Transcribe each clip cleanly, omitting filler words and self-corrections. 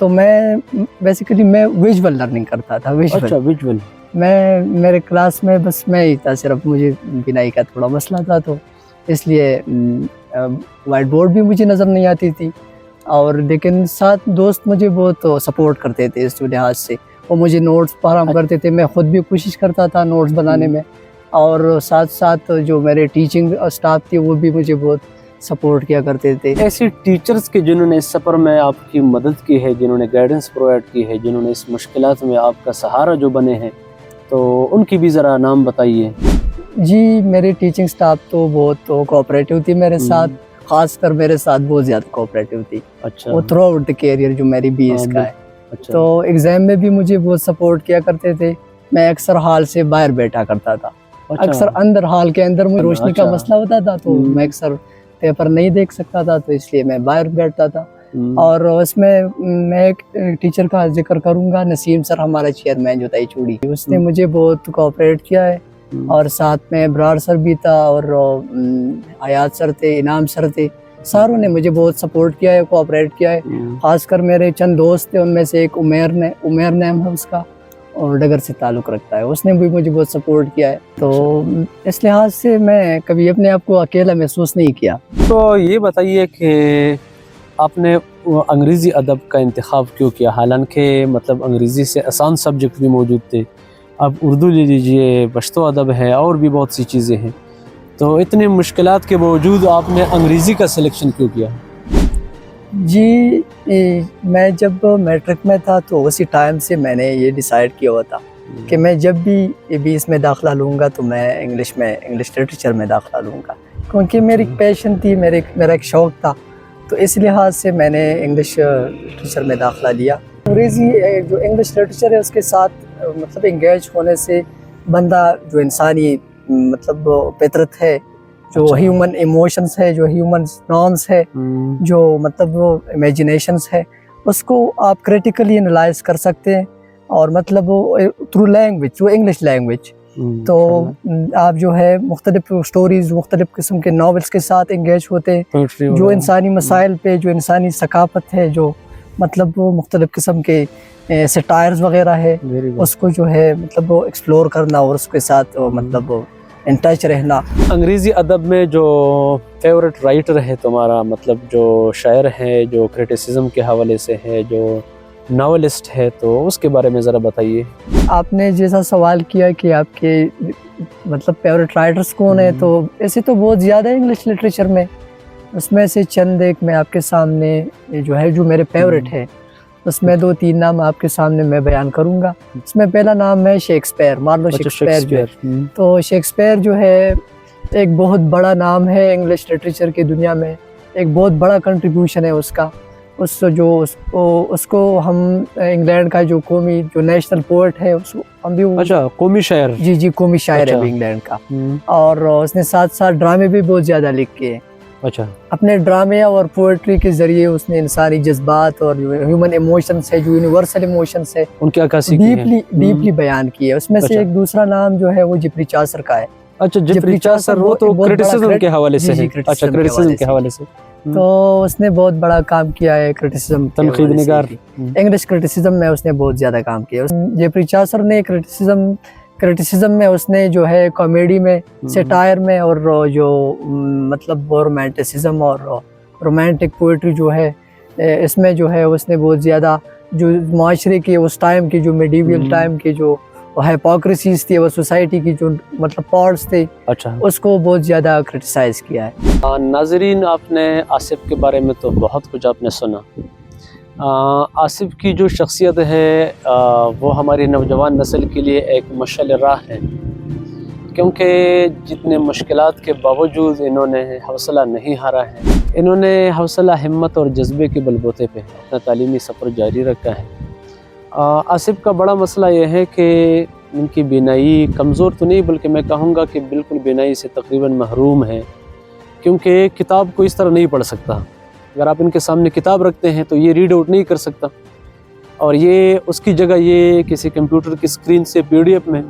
تو میں بیسیکلی میں ویژول لرننگ کرتا تھا. ویژول اچھا ویژول. میں میرے کلاس میں بس میں ہی تھا صرف, مجھے بینائی کا تھوڑا مسئلہ تھا تو اس لیے وائٹ بورڈ بھی مجھے نظر نہیں آتی تھی. اور لیکن ساتھ دوست مجھے بہت سپورٹ کرتے تھے اس لحاظ سے, وہ مجھے نوٹس فراہم کرتے تھے. میں خود بھی کوشش کرتا تھا نوٹس بنانے میں, اور ساتھ ساتھ جو میرے ٹیچنگ اسٹاف تھی وہ بھی مجھے بہت سپورٹ کیا کرتے تھے. ایسی ٹیچرز کے جنہوں نے اس سفر میں آپ کی مدد کی ہے, جنہوں نے گائیڈنس پرووائڈ کی ہے, جنہوں نے اس مشکلات میں آپ کا سہارا جو بنے ہیں, تو ان کی بھی ذرا نام بتائیے. جی میری ٹیچنگ سٹاف تو بہت کوآپریٹیو تھی میرے ساتھ, خاص کر میرے ساتھ بہت زیادہ کوآپریٹیو تھی. اچھا. وہ تھرو آؤٹ دا کیریئر جو میری بی ایس کا ہے. اچھا. تو ایگزام میں بھی مجھے بہت سپورٹ کیا کرتے تھے. میں اکثر ہال سے باہر بیٹھا کرتا تھا, اکثر اندر ہال کے اندر مجھے روشنی کا مسئلہ ہوتا تھا تو میں اکثر پیپر نہیں دیکھ سکتا تھا, تو اس لیے میں باہر بیٹھتا تھا. اور اس میں میں ایک ٹیچر کا ذکر کروں گا, نسیم سر ہمارا چیئرمین جو تھا چوڑی, اس نے مجھے بہت کوآپریٹ کیا ہے. اور ساتھ میں ابرار سر بھی تھا, اور حیات سر تھے, انعام سر تھے, ساروں نے مجھے بہت سپورٹ کیا ہے, کوآپریٹ کیا ہے. خاص کر میرے چند دوست تھے, ان میں سے ایک عمیر نام ہے اس کا, اور ڈگر سے تعلق رکھتا ہے, اس نے بھی مجھے بہت سپورٹ کیا ہے. تو اس لحاظ سے میں کبھی اپنے آپ کو اکیلا محسوس نہیں کیا. تو یہ بتائیے کہ آپ نے انگریزی ادب کا انتخاب کیوں کیا, حالانکہ مطلب انگریزی سے آسان سبجیکٹ بھی موجود تھے. اب اردو لے لیجئے, پشتو ادب ہے, اور بھی بہت سی چیزیں ہیں, تو اتنے مشکلات کے باوجود آپ نے انگریزی کا سلیکشن کیوں کیا؟ جی میں جب میٹرک میں تھا تو اسی ٹائم سے میں نے یہ ڈیسائیڈ کیا ہوا تھا کہ میں جب بھی اس میں داخلہ لوں گا تو میں انگلش لٹریچر میں داخلہ لوں گا, کیونکہ میری پیشن تھی, میرا ایک شوق تھا. تو اس لحاظ سے میں نے انگلش لٹریچر میں داخلہ لیا. انگریزی جو انگلش لٹریچر ہے اس کے ساتھ مطلب انگیج ہونے سے بندہ جو انسانی مطلب فطرت ہے, جو ہیومن ایموشنز ہے, جو ہیومن نارمز ہے, جو مطلب وہ امیجنیشنز ہے, اس کو آپ کریٹیکلی انالائز کر سکتے ہیں. اور مطلب تھرو لینگویج, جو انگلش لینگویج, تو آپ جو ہے مختلف سٹوریز, مختلف قسم کے ناولس کے ساتھ انگیج ہوتے ہیں, جو انسانی مسائل پہ, جو انسانی ثقافت ہے, جو مطلب وہ مختلف قسم کے سٹائرز وغیرہ ہے, اس کو جو ہے مطلب وہ ایکسپلور کرنا اور اس کے ساتھ مطلب ان ٹچ رہنا. انگریزی ادب میں جو فیورٹ رائٹر ہے تمہارا, مطلب جو شاعر ہے, جو کرٹیسزم کے حوالے سے ہے, جو ناولسٹ ہے, تو اس کے بارے میں ذرا بتائیے. آپ نے جیسا سوال کیا کہ آپ کے مطلب فیورٹ رائٹرز کون ہیں, تو ایسے تو بہت زیادہ ہے انگلش لٹریچر میں. اس میں سے چند ایک میں آپ کے سامنے جو ہے جو میرے فیورٹ ہے, اس میں 2-3 نام آپ کے سامنے میں بیان کروں گا. اس میں پہلا نام ہے شیکسپیئر, مارلو شیکسپیئر جو ہے. تو شیکسپیئر جو ہے ایک بہت بڑا نام ہے انگلش لٹریچر کی دنیا میں, ایک بہت بڑا کنٹریبیوشن ہے اس کا. اس کو ہم انگلینڈ کا جو قومی, جو نیشنل پوئٹ ہے, اس کو ہم بھی قومی شاعر, جی قومی شاعر ہے انگلینڈ کا. اور اس نے ساتھ ساتھ ڈرامے بھی بہت زیادہ لکھے ہیں. اپنے ڈرامے اور پوئٹری کے ذریعے اس نے انسانی جذبات اور ہیومن ایموشنز ہے, جو یونیورسل ایموشنز ہے, ان کی عکاسی ڈیپلی بیان کی ہے. اس میں سے ایک دوسرا نام جو ہے وہ جیفری چاسر کا ہے. اچھا, جیفری چاسر, وہ تو کرٹیسزم کے حوالے سے ہے. اچھا, کرٹیسزم کے حوالے سے. تو اس نے بہت بڑا کام کیا ہے کرٹیسزم, تنقید نگار, انگلش کرٹیسزم میں اس نے بہت زیادہ کام کیا. جیفری چاسر نے کرٹیسزم میں اس نے جو ہے کامیڈی میں, سیٹائر میں, اور جو مطلب رومانٹسزم اور رومانٹک پوئٹری جو ہے اس میں جو ہے اس نے بہت زیادہ جو معاشرے کی اس ٹائم کی, جو میڈیول ٹائم کی جو ہائپوکریسیز تھی, وہ سوسائٹی کی جو مطلب پارٹس تھے, اس کو بہت زیادہ کرٹیسائز کیا ہے. ناظرین, آپ نے آصف کے بارے میں تو بہت کچھ آپ نے سنا. آصف کی جو شخصیت ہے وہ ہماری نوجوان نسل کے لیے ایک مشعل راہ ہے, کیونکہ جتنے مشکلات کے باوجود انہوں نے حوصلہ نہیں ہارا ہے. انہوں نے حوصلہ, ہمت اور جذبے کے بل بوتے پہ اپنا تعلیمی سفر جاری رکھا ہے. آصف کا بڑا مسئلہ یہ ہے کہ ان کی بینائی کمزور تو نہیں, بلکہ میں کہوں گا کہ بالکل بینائی سے تقریباً محروم ہے, کیونکہ کتاب کو اس طرح نہیں پڑھ سکتا. اگر آپ ان کے سامنے کتاب رکھتے ہیں تو یہ ریڈ آؤٹ نہیں کر سکتا, اور یہ اس کی جگہ یہ کسی کمپیوٹر کی اسکرین سے PDF میں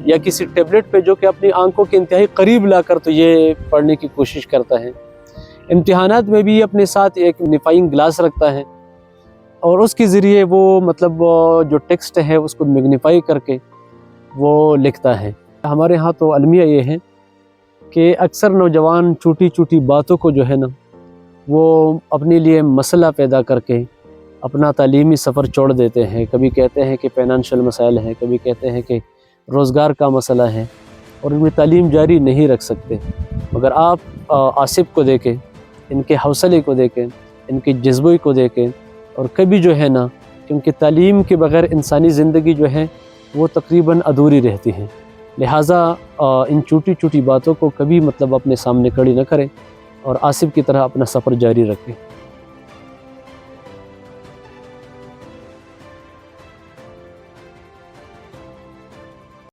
یا کسی ٹیبلٹ پہ, جو کہ اپنی آنکھوں کے انتہائی قریب لا کر تو یہ پڑھنے کی کوشش کرتا ہے. امتحانات میں بھی اپنے ساتھ ایک نیفائنگ گلاس رکھتا ہے, اور اس کے ذریعے وہ مطلب جو ٹیکسٹ ہے اس کو میگنیفائی کر کے وہ لکھتا ہے. ہمارے ہاں تو المیہ یہ ہے کہ اکثر نوجوان چھوٹی چھوٹی باتوں کو جو ہے نا وہ اپنے لیے مسئلہ پیدا کر کے اپنا تعلیمی سفر چھوڑ دیتے ہیں. کبھی کہتے ہیں کہ فائنانشیل مسائل ہیں، کبھی کہتے ہیں کہ روزگار کا مسئلہ ہے، اور ان میں تعلیم جاری نہیں رکھ سکتے. مگر آپ آصف کو دیکھیں، ان کے حوصلے کو دیکھیں، ان کے جذبے کو دیکھیں، اور کبھی جو ہے نا کیونکہ تعلیم کے بغیر انسانی زندگی جو ہے وہ تقریباً ادھوری رہتی ہے. لہٰذا ان چھوٹی چھوٹی باتوں کو کبھی مطلب اپنے سامنے کھڑی نہ کریں اور آصف کی طرح اپنا سفر جاری رکھیں.